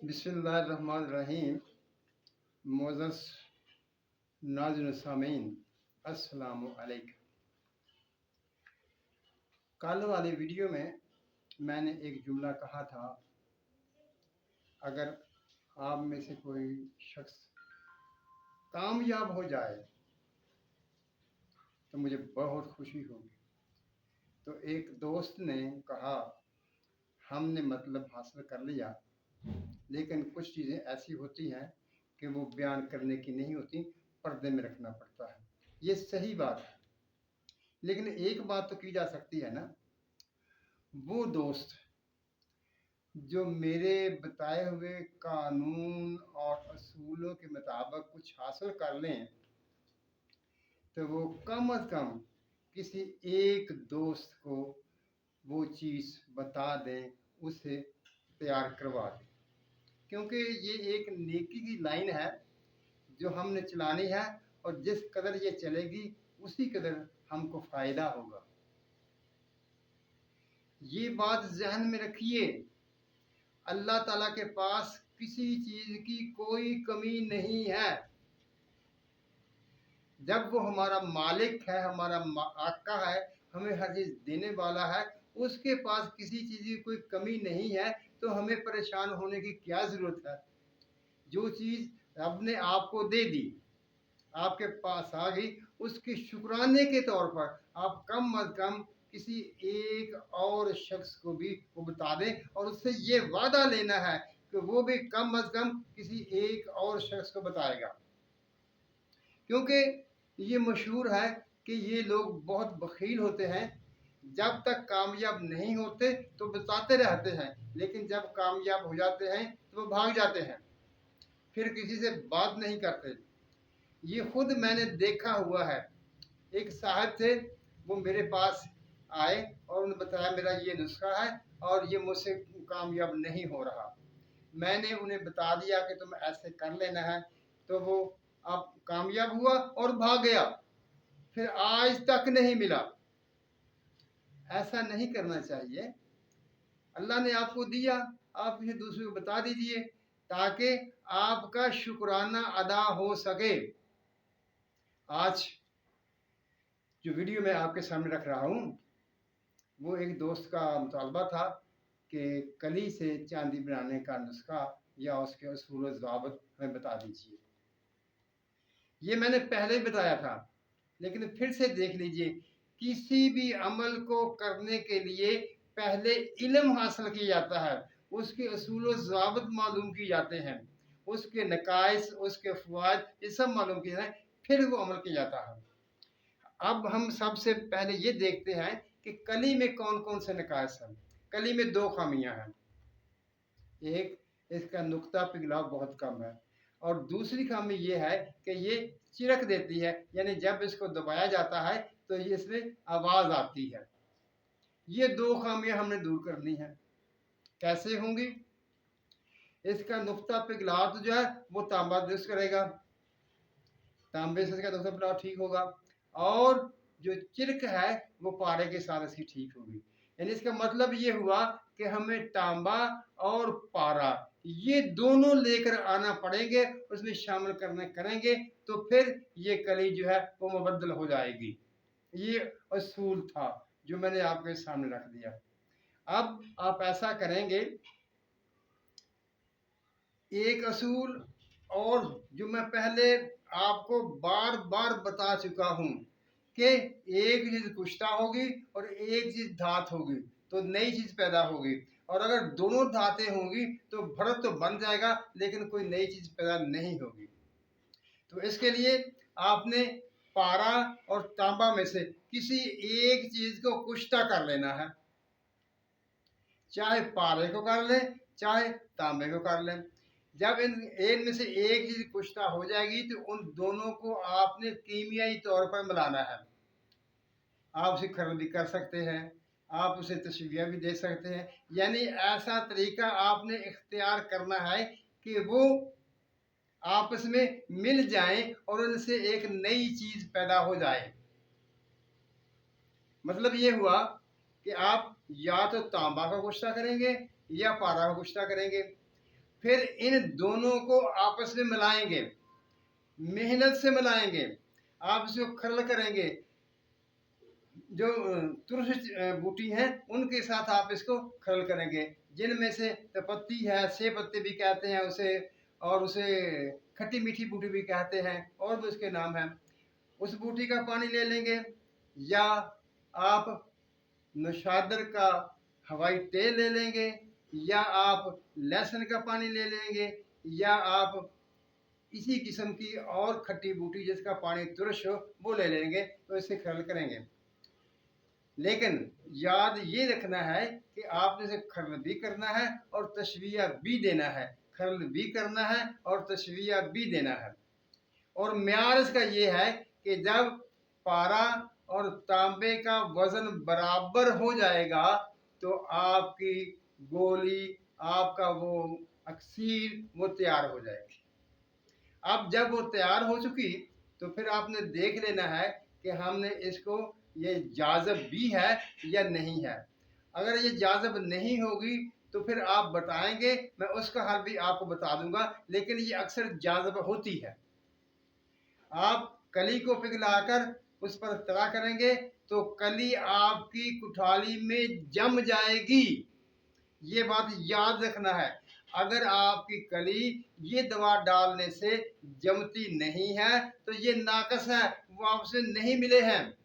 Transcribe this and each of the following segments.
बिस्मिल्लाहिर्रहमानिर्रहीम। मोअज़्ज़ज़ नाज़रीन सामीन, अस्सलामु अलैकुम। कल वाली वीडियो में मैंने एक जुमला कहा था, अगर आप में से कोई शख्स कामयाब हो जाए तो मुझे बहुत खुशी होगी। तो एक दोस्त ने कहा, हमने मतलब हासिल कर लिया, लेकिन कुछ चीज़ें ऐसी होती हैं कि वो बयान करने की नहीं होती, पर्दे में रखना पड़ता है। ये सही बात है, लेकिन एक बात तो की जा सकती है ना, वो दोस्त जो मेरे बताए हुए कानून और असूलों के मुताबिक कुछ हासिल कर लें, तो वो कम अज़ कम किसी एक दोस्त को वो चीज़ बता दें, उसे तैयार करवा दें, क्योंकि ये एक नेकी की लाइन है जो हमने चलानी है, और जिस कदर ये चलेगी उसी कदर हमको फ़ायदा होगा। ये बात जहन में रखिए, अल्लाह ताला के पास किसी चीज़ की कोई कमी नहीं है। जब वो हमारा मालिक है, हमारा आका है, हमें हर चीज़ देने वाला है, उसके पास किसी चीज़ की कोई कमी नहीं है, तो हमें परेशान होने की क्या ज़रूरत है। जो चीज़ रब ने आपको दे दी, आपके पास आ गई, उसके शुक्राने के तौर पर आप कम अज़ कम किसी एक और शख्स को भी वो बता दें, और उससे ये वादा लेना है कि वो भी कम अज़ कम किसी एक और शख्स को बताएगा। क्योंकि ये मशहूर है कि ये लोग बहुत बखील होते हैं, जब तक कामयाब नहीं होते तो बताते रहते हैं, लेकिन जब कामयाब हो जाते हैं तो वो भाग जाते हैं, फिर किसी से बात नहीं करते। ये खुद मैंने देखा हुआ है। एक साहब थे, वो मेरे पास आए और उन्होंने बताया मेरा ये नुस्खा है और ये मुझसे कामयाब नहीं हो रहा। मैंने उन्हें बता दिया कि तुम ऐसे कर लेना है, तो वो अब कामयाब हुआ और भाग गया, फिर आज तक नहीं मिला। ऐसा नहीं करना चाहिए। अल्लाह ने आपको दिया, आप इसे दूसरे को बता दीजिए ताकि आपका शुक्राना अदा हो सके। आज जो वीडियो मैं आपके सामने रख रहा हूँ, वो एक दोस्त का मुतालबा था कि कली से चांदी बनाने का नुस्खा या उसके असूल व ज़वाबित हमें बता दीजिए। ये मैंने पहले ही बताया था, लेकिन फिर से देख लीजिए। किसी भी अमल को करने के लिए पहले इल्म हासिल किया जाता है, उसके असूल व ज़वाबित मालूम किए जाते हैं, उसके नकाइस, उसके फ़वाइद, ये सब मालूम किए जाते हैं, फिर वो अमल किया जाता है। अब हम सबसे पहले ये देखते हैं कि कली में कौन कौन से नकाइस हैं। कली में दो खामियां हैं। एक, इसका नुक्ता पिघलाव बहुत कम है, और दूसरी खामी ये है कि ये चिरक देती है, यानी जब इसको दबाया जाता है तो ये इसमें आवाज़ आती है। ये दो खामियां हमने दूर करनी है। कैसे होंगी? इसका नुक्ता पिघलाव तो जो है वो तांबा दुरुस्त करेगा, तांबे से इसका नुक्ता पिघलाव ठीक होगा, और जो चिरक है वो पारे के साथ इसकी ठीक होगी। यानी इसका मतलब ये हुआ कि हमें तांबा और पारा ये दोनों लेकर आना पड़ेंगे, उसमें शामिल करेंगे तो फिर ये कली जो है वो मुबद्दल हो जाएगी। ये असूल था जो मैंने आपके सामने रख दिया। अब आप ऐसा करेंगे, एक असूल और जो मैं पहले आपको बार बार बता चुका हूँ कि एक चीज़ कुश्ता होगी और एक चीज़ धात होगी तो नई चीज़ पैदा होगी, और अगर दोनों धातें होंगी तो भरत तो बन जाएगा, लेकिन कोई नई चीज़ पैदा नहीं होगी। तो इसके लिए आपने पारा और तांबा में से किसी एक चीज़ को कुश्ता कर लेना है, चाहे पारे को कर लें चाहे तांबे को कर लें। जब इनमें से एक चीज़ कुश्ता हो जाएगी तो उन दोनों को आपने कीमियाई तौर पर मिलाना है। आप उसे खर्द भी कर सकते हैं, आप उसे तशबीह भी दे सकते हैं, यानी ऐसा तरीका आपने इख्तियार करना है कि वो आपस में मिल जाएं और उनसे एक नई चीज़ पैदा हो जाए। मतलब ये हुआ कि आप या तो तांबा का कुश्ता करेंगे या पारा का कुश्ता करेंगे। फिर इन दोनों को आपस में मिलाएंगे, मेहनत से मिलाएंगे, आप इसको खरल करेंगे। जो तुरस बूटी हैं उनके साथ आप इसको खरल करेंगे, जिनमें से पत्ती है, से पत्ते भी कहते हैं उसे, और उसे खट्टी मीठी बूटी भी कहते हैं, और भी उसके नाम हैं। उस बूटी का पानी ले लेंगे, या आप नौशादर का हवाई तेल ले लेंगे, या आप लहसुन का पानी ले लेंगे, या आप इसी किस्म की और खट्टी बूटी जिसका पानी तुरश हो वो ले लेंगे, तो इसे खरल करेंगे। लेकिन याद ये रखना है कि आपने इसे खरल भी करना है और तशविया भी देना है, खरल भी करना है और तशविया भी देना है। और म्यार इसका ये है कि जब पारा और तांबे का वजन बराबर हो जाएगा तो आपकी गोली, आपका वो अक्सीर वो तैयार हो जाएगी। अब जब वो तैयार हो चुकी तो फिर आपने देख लेना है कि हमने इसको, ये जाज़ब भी है या नहीं है। अगर ये जाज़ब नहीं होगी तो फिर आप बताएंगे, मैं उसका हल भी आपको बता दूंगा, लेकिन ये अक्सर जाज़ब होती है। आप कली को पिघलाकर उस पर तला करेंगे तो कली आपकी कुठाली में जम जाएगी, ये बात याद रखना है। अगर आपकी कली ये दवा डालने से जमती नहीं है तो ये नाकस है, वो आपसे नहीं मिले हैं।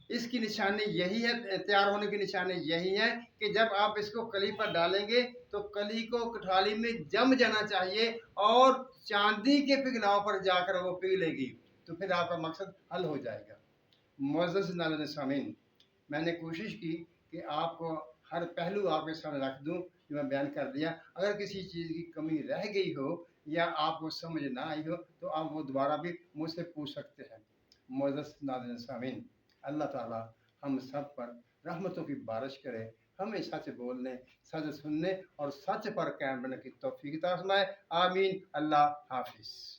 इसकी निशानी यही है, तैयार होने की निशानी यही है कि जब आप इसको कली पर डालेंगे तो कली को कठाली में जम जाना चाहिए और चांदी के पिघलाव पर जाकर वो पिघलेगी, तो फिर आपका मकसद हल हो जाएगा। मुअज़्ज़ज़ नाज़रीन सामीन, मैंने कोशिश की कि आपको हर पहलू आपके सामने रख दूं जो मैं बयान कर दिया। अगर किसी चीज़ की कमी रह गई हो या आपको समझ ना आई हो तो आप वो दोबारा भी मुझसे पूछ सकते हैं। मुअज़्ज़ज़ नाज़रीन सामीन, अल्लाह ताला हम सब पर रहमतों की बारिश करे, हमें सच बोलने, सच सुनने और सच पर कायम रहने की तौफीक अता फरमाए। आमीन। अल्लाह हाफिज़।